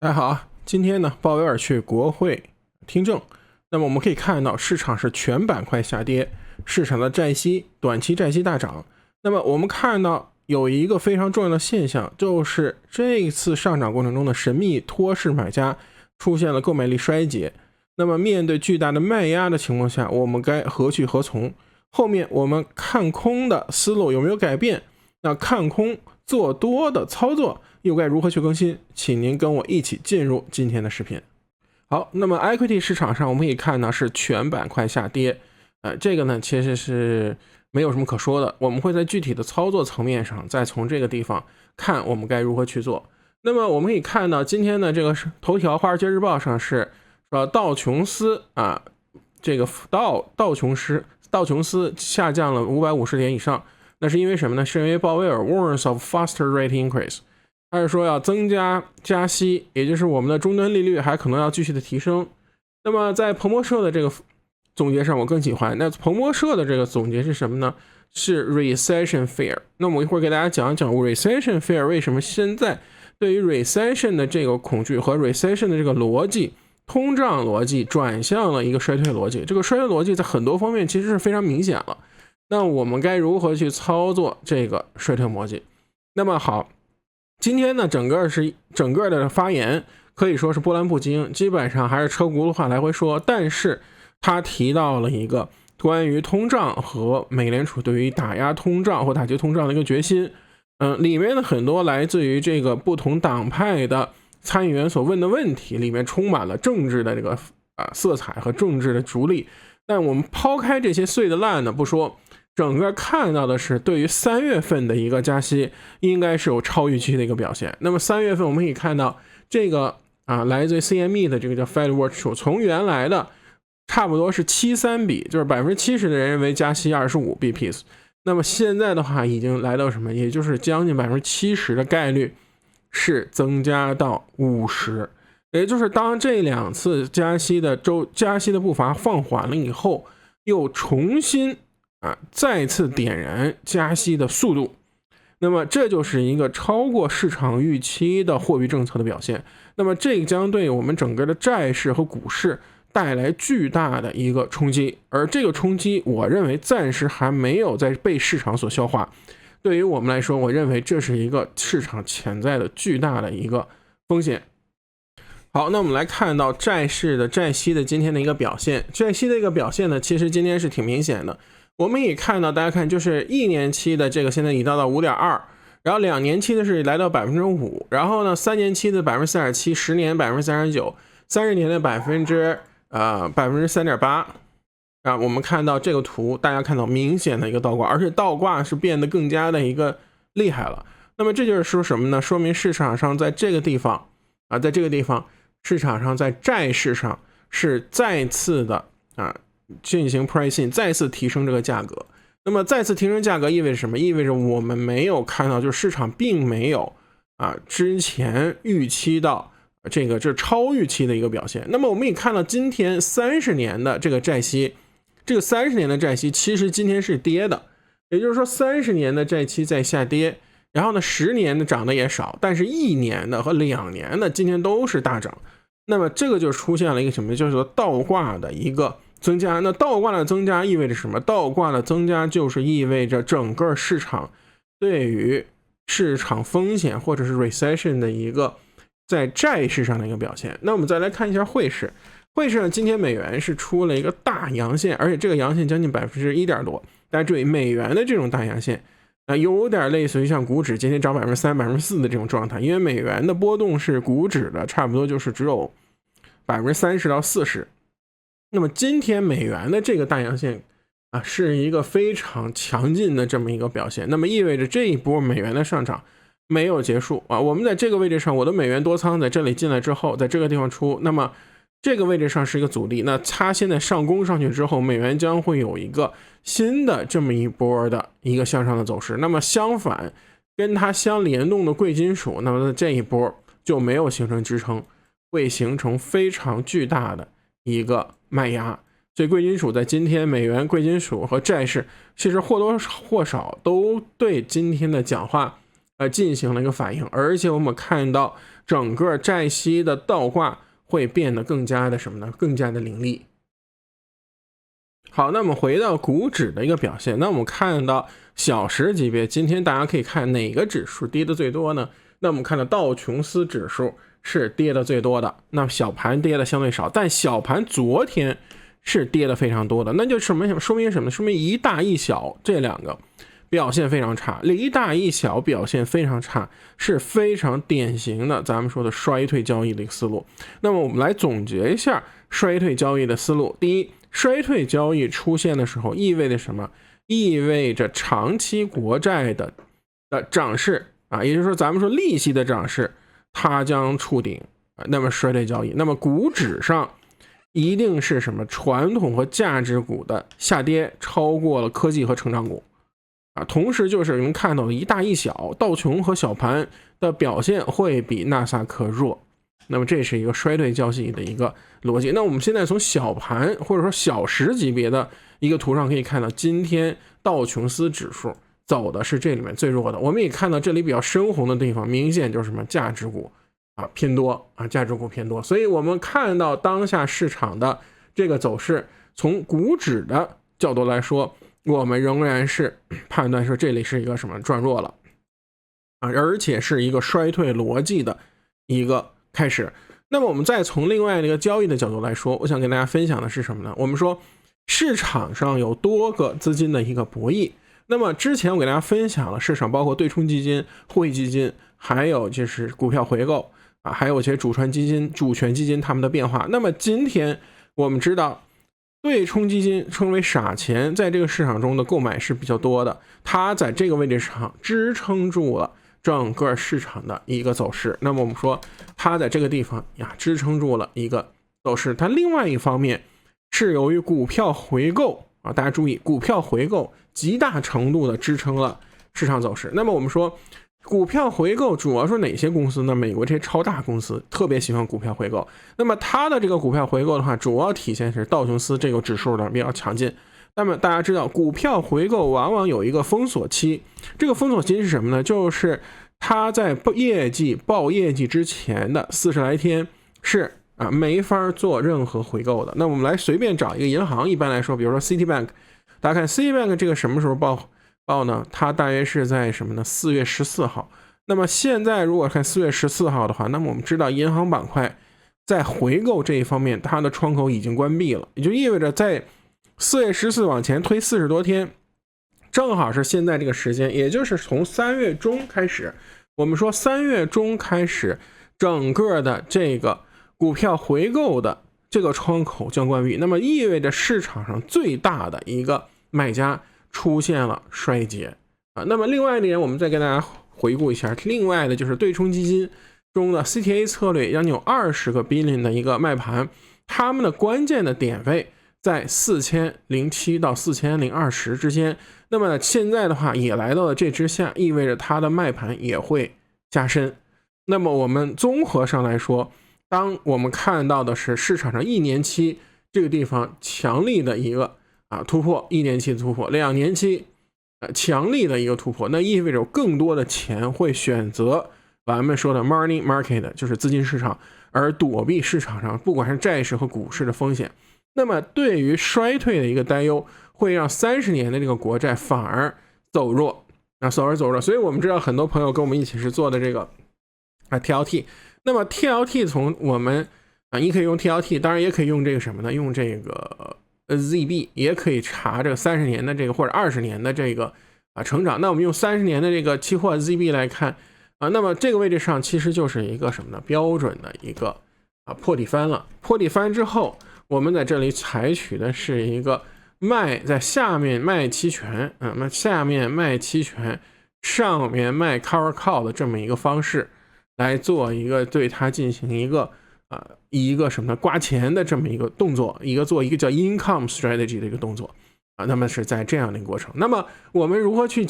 大家好，今天呢，鲍威尔去国会听证，那么我们可以看到市场是全板块下跌，市场的债息短期债息大涨。那么我们看到有一个非常重要的现象，就是这一次上涨过程中的神秘托市买家出现了购买力衰竭。那么面对巨大的卖压的情况下，我们该何去何从？后面我们看空的思路有没有改变？那看空做多的操作又该如何去更新？请您跟我一起进入今天的视频。好，那么 equity 市场上我们可以看到是全板块下跌，这个呢其实是没有什么可说的，我们会在具体的操作层面上再从这个地方看我们该如何去做。那么我们可以看到今天的这个头条华尔街日报上是道琼斯这个道琼斯下降了550点以上，那是因为什么呢？是因为鲍威尔 warns of faster rate increase， 他是说要增加加息，也就是我们的终端利率还可能要继续的提升。那么在彭博社的这个总结上我更喜欢，那彭博社的这个总结是什么呢？是 recession fear。 那我一会儿给大家讲一讲 recession fear 为什么现在对于 recession 的这个恐惧和 recession 的这个逻辑，通胀逻辑转向了一个衰退逻辑。这个衰退逻辑在很多方面其实是非常明显了，那我们该如何去操作这个衰退逻辑？那么好，今天呢整个的发言可以说是波澜不惊，基本上还是车轱辘话来回说，但是他提到了一个关于通胀和美联储对于打压通胀或打击通胀的一个决心。里面的很多来自于这个不同党派的参议员所问的问题，里面充满了政治的这个色彩和政治的逐利。但我们抛开这些碎的烂的不说，整个看到的是对于3月份的一个加息应该是有超预期的一个表现。那么3月份我们可以看到这个来自于 CME 的这个叫 Fed Watch Tool， 从原来的差不多是73比，就是 70% 的人认为加息25 bps， 那么现在的话已经来到什么，也就是将近 70% 的概率是增加到50%。也就是当这2次加息的步伐放缓了以后，又重新再次点燃加息的速度，那么这就是一个超过市场预期的货币政策的表现。那么这将对我们整个的债市和股市带来巨大的一个冲击，而这个冲击我认为暂时还没有在被市场所消化。对于我们来说，我认为这是一个市场潜在的巨大的一个风险。好，那我们来看到债市的债息的今天的一个表现。债息的一个表现呢，其实今天是挺明显的。我们也看到，大家看，就是1年期的这个现在已到 5.2%， 然后2年期的是来到 5%， 然后呢3年期的 4.7%， 10年 3.9%， 30年的 3.8%。我们看到这个图，大家看到明显的一个倒挂，而且倒挂是变得更加的一个厉害了。那么这就是说什么呢？说明市场上在这个地方市场上在债市上是再次的进行 pricing， 再次提升这个价格。那么再次提升价格意味着什么？意味着我们没有看到，就是市场并没有之前预期到这是超预期的一个表现。那么我们也看到今天30年的这个债息，这个30年的债息其实今天是跌的，也就是说30年的债期在下跌，然后呢10年的涨的也少，但是1年的和2年的今天都是大涨。那么这个就出现了一个什么，就是说倒挂的一个增加。那倒挂的增加意味着什么？倒挂的增加就是意味着整个市场对于市场风险或者是 recession 的一个在债市上的一个表现。那我们再来看一下汇市。汇市上今天美元是出了一个大阳线，而且这个阳线将近 1% 点多。大家注意，美元的这种大阳线有点类似于像股指今天涨 3%、4% 的这种状态，因为美元的波动是股指的差不多就是只有 30%到40%。那么今天美元的这个大阳线是一个非常强劲的这么一个表现，那么意味着这一波美元的上涨没有结束我们在这个位置上，我的美元多仓在这里进来之后，在这个地方出，那么这个位置上是一个阻力，那它现在上攻上去之后，美元将会有一个新的这么一波的一个向上的走势。那么相反，跟它相联动的贵金属，那么这一波就没有形成支撑，会形成非常巨大的一个卖压。所以贵金属在今天，美元、贵金属和债市其实或多或少都对今天的讲话进行了一个反应。而且我们看到整个债息的倒挂会变得更加的什么呢？更加的凌厉。好，那么回到股指的一个表现，那我们看到小时级别，今天大家可以看哪个指数跌的最多呢？那我们看到道琼斯指数是跌的最多的，那小盘跌的相对少，但小盘昨天是跌的非常多的，那就说明什么？说明一大一小这两个表现非常差，一大一小表现非常差，是非常典型的咱们说的衰退交易的一个思路。那么我们来总结一下衰退交易的思路。第一，衰退交易出现的时候意味着什么？意味着长期国债的涨势啊，也就是说咱们说利息的涨势它将触顶，那么衰退交易，那么股指上一定是什么？传统和价值股的下跌超过了科技和成长股啊，同时就是能看到的一大一小，道琼和小盘的表现会比纳斯达克弱，那么这是一个衰退交易的一个逻辑。那我们现在从小盘或者说小时级别的一个图上可以看到，今天道琼斯指数走的是这里面最弱的。我们也看到这里比较深红的地方，明显就是什么？价值股啊偏多啊，价值股偏多。所以我们看到当下市场的这个走势，从股指的角度来说，我们仍然是判断说这里是一个什么？转弱了啊，而且是一个衰退逻辑的一个开始。那么我们再从另外一个交易的角度来说，我想跟大家分享的是什么呢？我们说市场上有多个资金的一个博弈。那么之前我给大家分享了市场包括对冲基金、货币基金，还有就是股票回购啊，还有一些主权基金它们的变化。那么今天我们知道对冲基金称为傻钱，在这个市场中的购买是比较多的，它在这个位置上支撑住了整个市场的一个走势。那么我们说它在这个地方呀支撑住了一个走势，它另外一方面是由于股票回购啊，大家注意，股票回购极大程度的支撑了市场走势。那么我们说股票回购主要是哪些公司呢？美国这些超大公司特别喜欢股票回购，那么它的这个股票回购的话，主要体现是道琼斯这个指数的比较强劲。那么大家知道股票回购往往有一个封锁期，这个封锁期是什么呢？就是它在报业绩之前的40来天是没法做任何回购的。那我们来随便找一个银行，一般来说比如说 Citibank， 大家看 Citibank 这个什么时候报呢？它大约是在什么呢？4月14号。那么现在如果看4月14号的话，那么我们知道银行板块在回购这一方面它的窗口已经关闭了，也就意味着在4月14往前推40多天，正好是现在这个时间，也就是从3月中开始，我们说3月中开始整个的这个股票回购的这个窗口将关闭，那么意味着市场上最大的一个买家出现了衰竭啊。那么另外一点，我们再跟大家回顾一下，另外的就是对冲基金中的 CTA 策略将近有20个 billion 的一个卖盘，他们的关键的点位在4007到4020之间。那么现在的话也来到了这之下，意味着它的卖盘也会加深。那么我们综合上来说，当我们看到的是市场上1年期这个地方强力的一个突破，1年期的突破，2年期强力的一个突破，那意味着更多的钱会选择咱们说的 money market， 就是资金市场，而躲避市场上不管是债市和股市的风险。那么对于衰退的一个担忧，会让30年的这个国债反而走弱，所以我们知道很多朋友跟我们一起是做的这个TLT。那么 TLT 从我们你可以用 TLT， 当然也可以用这个什么呢？用这个ZB， 也可以查这个30年的这个或者20年的这个成长。那我们用30年的这个期货 ZB 来看那么这个位置上其实就是一个什么呢？标准的一个破底翻了。破底翻之后，我们在这里采取的是一个在下面卖期权，下面卖期权，上面卖 cover call 的这么一个方式，来做一个对它进行一个什么刮钱的这么一个动作，做一个叫 income strategy 的一个动作那么是在这样的一个过程。那么我们如何去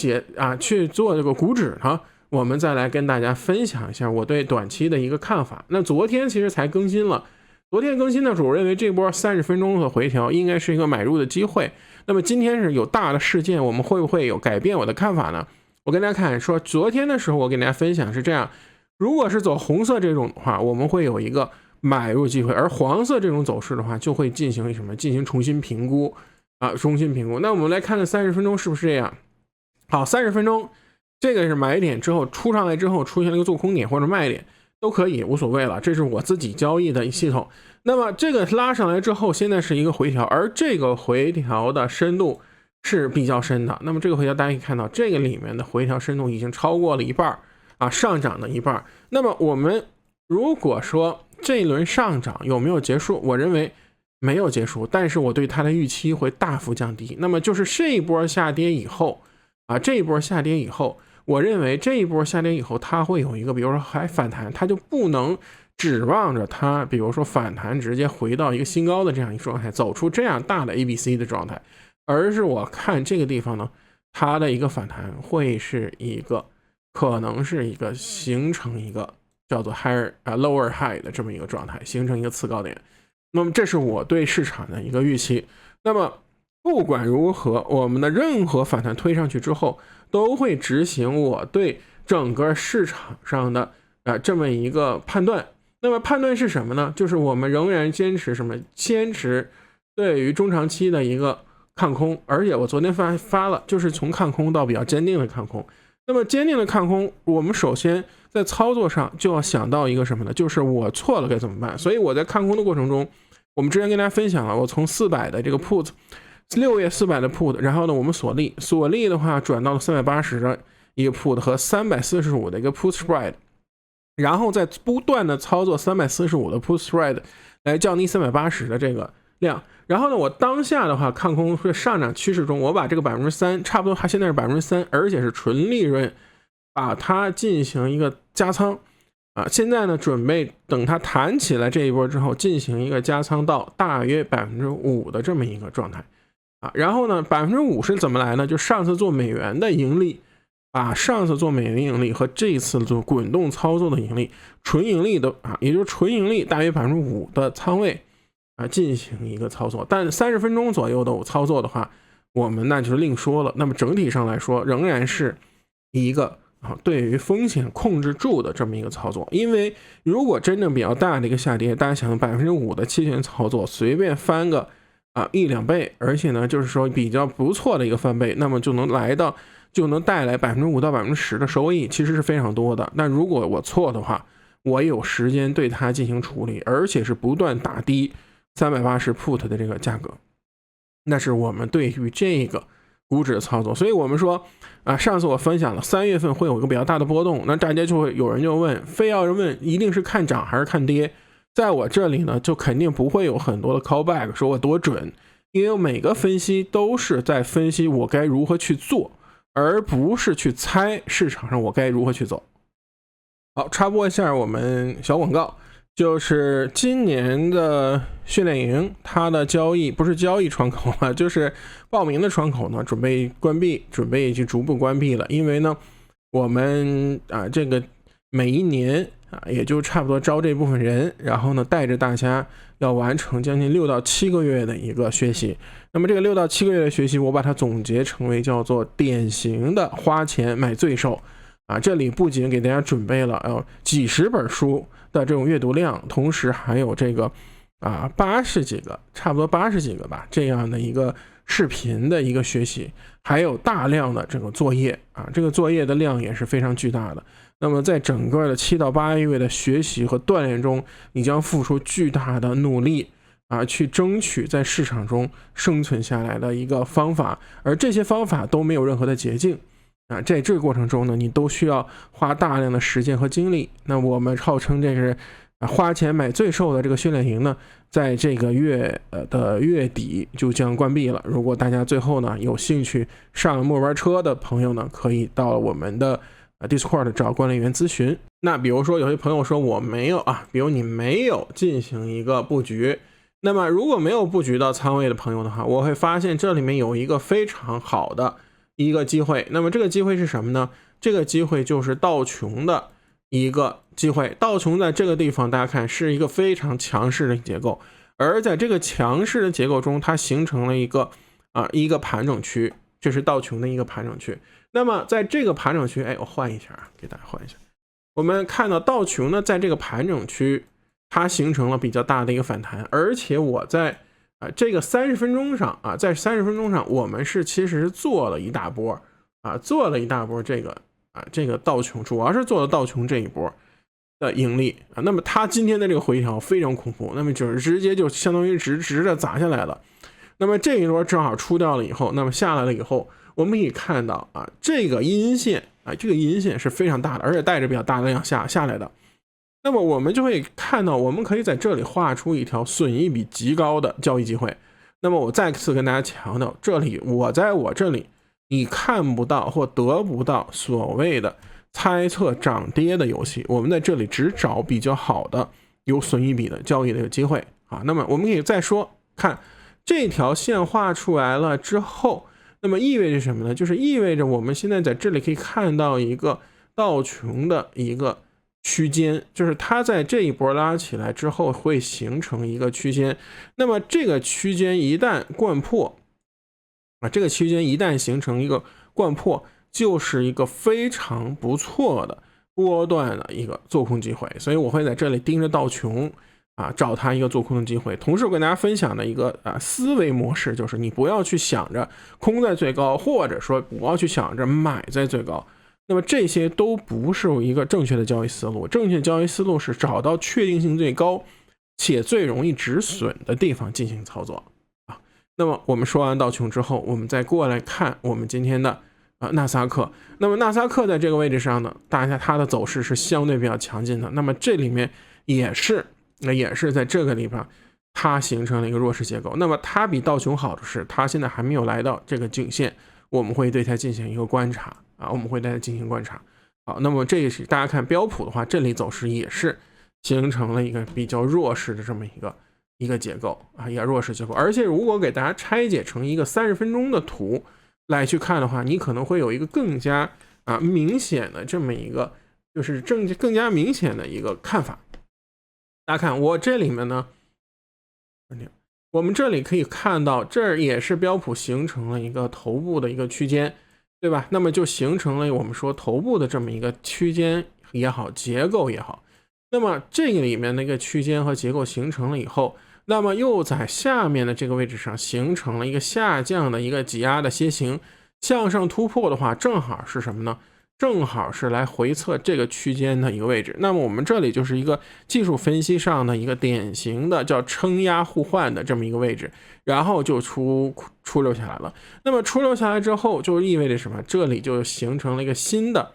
去做这个股指呢？我们再来跟大家分享一下我对短期的一个看法。那昨天其实才更新了，昨天更新的时候，我认为这波30分钟的回调应该是一个买入的机会。那么今天是有大的事件，我们会不会有改变我的看法呢？我跟大家看说，昨天的时候我跟大家分享是这样，如果是走红色这种的话，我们会有一个买入机会，而黄色这种走势的话，就会进行什么？进行重新评估啊，重新评估。那我们来看看30分钟是不是这样？好，30分钟，这个是买点之后出上来之后出现了一个做空点或者卖点，都可以，无所谓了。这是我自己交易的系统。那么这个拉上来之后，现在是一个回调，而这个回调的深度是比较深的。那么这个回调大家可以看到，这个里面的回调深度已经超过了一半啊，上涨的一半。那么我们如果说这一轮上涨有没有结束，我认为没有结束，但是我对它的预期会大幅降低。那么就是这一波下跌以后啊，这一波下跌以后，我认为这一波下跌以后它会有一个比如说还反弹，它就不能指望着它比如说反弹直接回到一个新高的这样一个状态，走出这样大的 ABC 的状态，而是我看这个地方呢，它的一个反弹会是一个可能是一个形成一个叫做 higher lower high 的这么一个状态，形成一个次高点。那么这是我对市场的一个预期。那么不管如何，我们的任何反弹推上去之后，都会执行我对整个市场上的这么一个判断。那么判断是什么呢？就是我们仍然坚持什么？坚持对于中长期的一个看空，而且我昨天发了，就是从看空到比较坚定的看空。那么坚定的看空，我们首先在操作上就要想到一个什么呢？就是我错了该怎么办？所以我在看空的过程中，我们之前跟大家分享了，我从400的这个 put。6月400的 put， 然后呢，我们锁利的话转到了380的一个 put 和345的一个 put spread， 然后再不断的操作345的 put spread 来降低380的这个量。然后呢，我当下的话看空是上涨趋势中，我把这个 3%， 差不多它现在是 3%， 而且是纯利润，把它进行一个加仓啊。现在呢，准备等它弹起来这一波之后，进行一个加仓到大约 5% 的这么一个状态。然后呢 5% 是怎么来呢？就上次做美元的盈利，把上次做美元盈利和这次做滚动操作的盈利，纯盈利的也就是纯盈利大约 5% 的仓位进行一个操作。但30分钟左右的操作的话，我们那就是另说了。那么整体上来说，仍然是一个对于风险控制住的这么一个操作。因为如果真正比较大的一个下跌，大家想 5% 的期权操作，随便翻个1-2倍，而且呢，就是说比较不错的一个翻倍，那么就能带来 5% 到 10% 的收益，其实是非常多的。但如果我错的话，我有时间对它进行处理，而且是不断打低380 put 的这个价格，那是我们对于这个股指的操作。所以我们说上次我分享了3月份会有一个比较大的波动，那大家就会有人就问，非要问一定是看涨还是看跌？在我这里呢，就肯定不会有很多的 callback 说我多准，因为每个分析都是在分析我该如何去做，而不是去猜市场上我该如何去走。好，插播一下我们小广告，就是今年的训练营，它的交易不是交易窗口啊，就是报名的窗口呢，准备关闭，准备去逐步关闭了。因为呢，我们这个每一年也就差不多招这部分人，然后呢带着大家要完成将近6到7个月的一个学习。那么这个6到7个月的学习，我把它总结成为叫做典型的花钱买罪受这里不仅给大家准备了几十本书的这种阅读量，同时还有这个80几个，差不多80几个吧，这样的一个视频的一个学习，还有大量的这个作业这个作业的量也是非常巨大的。那么在整个的7到8个月的学习和锻炼中，你将付出巨大的努力去争取在市场中生存下来的一个方法，而这些方法都没有任何的捷径在这个过程中呢，你都需要花大量的时间和精力。那我们号称这是花钱买罪受的这个训练营呢，在这个月的月底就将关闭了。如果大家最后呢有兴趣上末班车的朋友呢，可以到我们的Discord 找管理员咨询。那比如说有些朋友说我没有比如你没有进行一个布局，那么如果没有布局到仓位的朋友的话，我会发现这里面有一个非常好的一个机会。那么这个机会是什么呢？这个机会就是道琼的一个机会。道琼在这个地方大家看是一个非常强势的结构，而在这个强势的结构中，它形成了一个盘整区，这是道琼的一个盘整区。那么在这个盘整区我换一下给大家换一下。我们看到道琼呢，在这个盘整区，它形成了比较大的一个反弹，而且我在这个30分钟上在30分钟上，我们其实是做了一大波这个道琼，主要是做了道琼这一波的盈利那么它今天的这个回调非常恐怖，那么就是直接就相当于直着砸下来了。那么这一轮正好出掉了以后，那么下来了以后，我们可以看到这个阴线是非常大的，而且带着比较大的量下来的。那么我们就会看到，我们可以在这里画出一条损益比极高的交易机会。那么我再次跟大家强调，在我这里你看不到或得不到所谓的猜测涨跌的游戏，我们在这里只找比较好的有损益比的交易的机会那么我们可以再说，看这条线画出来了之后，那么意味着什么呢？就是意味着我们现在在这里可以看到一个道琼的一个区间，就是它在这一波拉起来之后会形成一个区间。那么这个区间一旦贯破这个区间一旦形成一个贯破，就是一个非常不错的波段的一个做空机会。所以我会在这里盯着道琼找它一个做空的机会。同时我跟大家分享的一个思维模式，就是你不要去想着空在最高，或者说不要去想着买在最高，那么这些都不是一个正确的交易思路。正确的交易思路是找到确定性最高且最容易止损的地方进行操作那么我们说完道琼之后，我们再过来看我们今天的纳斯达克。那么纳斯达克在这个位置上呢，大家它的走势是相对比较强劲的。那么这里面也是在这个地方它形成了一个弱势结构。那么它比道琼好的是，它现在还没有来到这个颈线，我们会对它进行一个观察好，那么这也是大家看标普的话，这里走势也是形成了一个比较弱势的这么一个结构也弱势结构。而且如果给大家拆解成一个30分钟的图来去看的话，你可能会有一个更加明显的这么一个就是更加明显的一个看法。大家看我这里面呢，我们这里可以看到，这也是标普形成了一个头部的一个区间，对吧？那么就形成了我们说头部的这么一个区间也好，结构也好。那么这个里面的一个区间和结构形成了以后，那么又在下面的这个位置上形成了一个下降的一个挤压的楔形，向上突破的话，正好是什么呢？正好是来回测这个区间的一个位置。那么我们这里就是一个技术分析上的一个典型的叫撑压互换的这么一个位置，然后就出溜下来了。那么出溜下来之后，就意味着什么？这里就形成了一个新的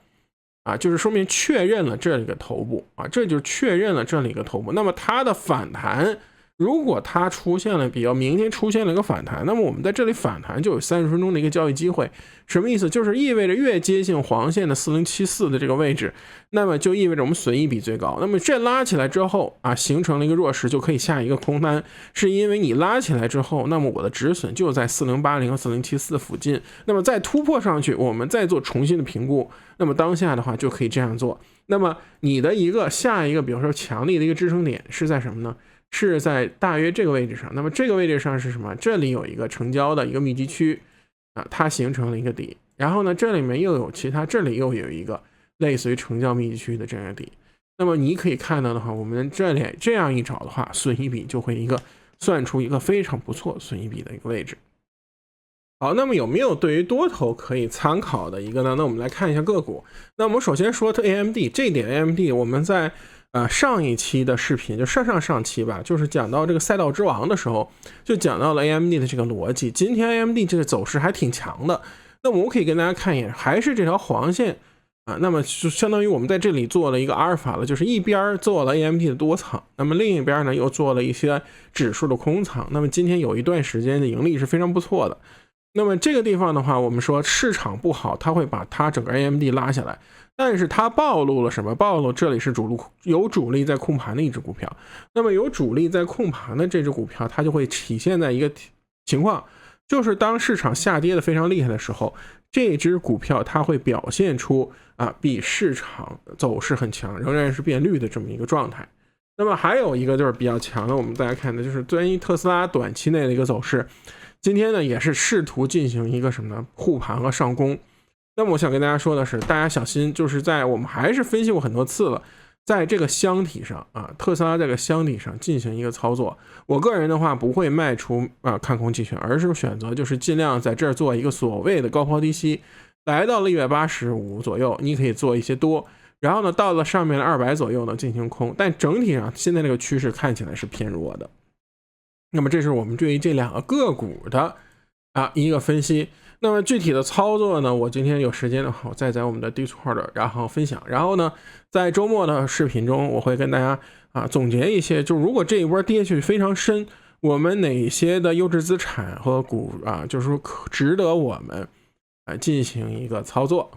就是说明确认了这里的头部这就确认了这里一个头部。那么它的反弹，如果它出现了比较明显出现了一个反弹，那么我们在这里反弹就有30分钟的一个交易机会。什么意思？就是意味着越接近黄线的4074的这个位置，那么就意味着我们损益比最高。那么这拉起来之后形成了一个弱势，就可以下一个空单，是因为你拉起来之后，那么我的止损就在4080和4074附近。那么再突破上去，我们再做重新的评估。那么当下的话就可以这样做。那么你的下一个比如说强力的一个支撑点是在什么呢？是在大约这个位置上。那么这个位置上是什么？这里有一个成交的一个密集区它形成了一个底，然后呢这里面又有这里又有一个类似于成交密集区的这样一个底。那么你可以看到的话，我们这里这样一找的话，损益比就会算出一个非常不错损益比的一个位置。好，那么有没有对于多头可以参考的一个呢？那我们来看一下个股。那我们首先说 AMD， 这一点 AMD 我们在上一期的视频，就上期吧，就是讲到这个赛道之王的时候，就讲到了 AMD 的这个逻辑。今天 AMD 这个走势还挺强的，那我们可以跟大家看一眼，还是这条黄线那么就相当于我们在这里做了一个阿尔法了，就是一边做了 AMD 的多仓，那么另一边呢又做了一些指数的空仓。那么今天有一段时间的盈利是非常不错的。那么这个地方的话，我们说市场不好，它会把它整个 AMD 拉下来，但是它暴露了什么？暴露这里是有主力在控盘的一只股票。那么有主力在控盘的这只股票，它就会体现在一个情况，就是当市场下跌的非常厉害的时候，这只股票它会表现出比市场走势很强，仍然是变绿的这么一个状态。那么还有一个就是比较强的，我们大家看的就是关于特斯拉短期内的一个走势。今天呢也是试图进行一个什么呢？护盘和上攻。那么我想跟大家说的是，大家小心，就是在我们还是分析过很多次了，在这个箱体上啊，特斯拉这个箱体上进行一个操作。我个人的话不会卖出看空期权，而是选择就是尽量在这儿做一个所谓的高抛低吸，来到了185左右，你可以做一些多，然后呢到了上面的200左右呢进行空，但整体上现在这个趋势看起来是偏弱的。那么这是我们对于这两个个股的一个分析。那么具体的操作呢，我今天有时间的话，我再在我们的 Discord 然后分享。然后呢，在周末的视频中，我会跟大家总结一些，就如果这一波跌下去非常深，我们哪些的优质资产和股就是说值得我们进行一个操作。